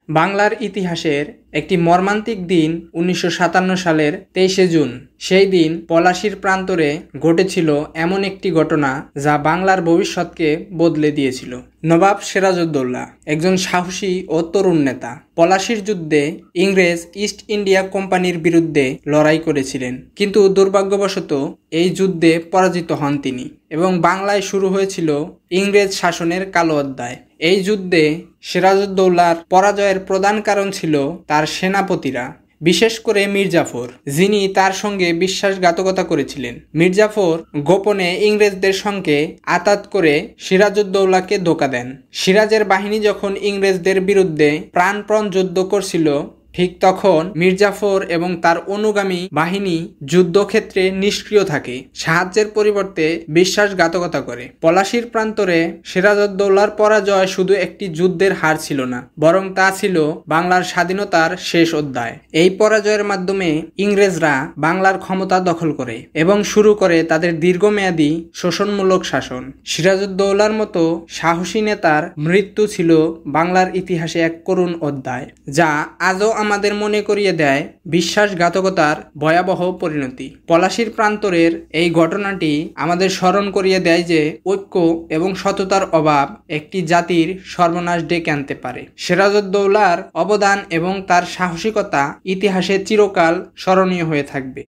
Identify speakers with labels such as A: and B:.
A: বাংলার ইতিহাসের একটি মর্মান্তিক দিন ১৯৫৭ সালের ২৩শে জুন। সেই দিন পলাশীর প্রান্তরে ঘটেছিল এমন একটি ঘটনা যা বাংলার ভবিষ্যৎকে বদলে দিয়েছিল। নবাব সিরাজউদ্দৌলা একজন সাহসী ও তরুণ নেতা। পলাশীর যুদ্ধে ইংরেজ ইস্ট ইন্ডিয়া কোম্পানির বিরুদ্ধে লড়াই করেছিলেন, কিন্তু দুর্ভাগ্যবশত এই যুদ্ধে পরাজিত হন তিনি এবং বাংলায় শুরু হয়েছিল ইংরেজ শাসনের কালো অধ্যায়। এই যুদ্ধে সিরাজউদ্দৌলার পরাজয়ের প্রধান কারণ ছিল তার সেনাপতিরা, বিশেষ করে মীর জাফর, যিনি তার সঙ্গে বিশ্বাসঘাতকতা করেছিলেন। মীর জাফর গোপনে ইংরেজদের সঙ্গে আঁতাত করে সিরাজউদ্দৌলাকে ধোঁকা দেন। সিরাজের বাহিনী যখন ইংরেজদের বিরুদ্ধে প্রাণপণ যুদ্ধ করছিল, ঠিক তখন মীর জাফর এবং তার অনুগামী বাহিনী যুদ্ধক্ষেত্রে নিষ্ক্রিয় থাকে, সাহায্যের পরিবর্তে বিশ্বাসঘাতকতা করে। পলাশীর প্রান্তরে সিরাজউদ্দৌলার পরাজয় শুধু একটি যুদ্ধের হার ছিল না, বরং তা ছিল বাংলার স্বাধীনতার শেষ অধ্যায়। এই পরাজয়ের মাধ্যমে ইংরেজরা বাংলার ক্ষমতা দখল করে এবং শুরু করে তাদের দীর্ঘমেয়াদী শোষণমূলক শাসন। সিরাজউদ্দৌলার মতো সাহসী নেতার মৃত্যু ছিল বাংলার ইতিহাসে এক করুণ অধ্যায়, যা আজও আমাদের মনে করিয়ে দেয় বিশ্বাসঘাতকতার ভয়াবহ পরিণতি। পলাশীর প্রান্তরের এই ঘটনাটি আমাদের স্মরণ করিয়ে দেয় যে ঐক্য এবং সততার অভাব একটি জাতির সর্বনাশ ডেকে আনতে পারে। সিরাজউদ্দৌলার অবদান এবং তার সাহসিকতা ইতিহাসে চিরকাল স্মরণীয় হয়ে থাকবে।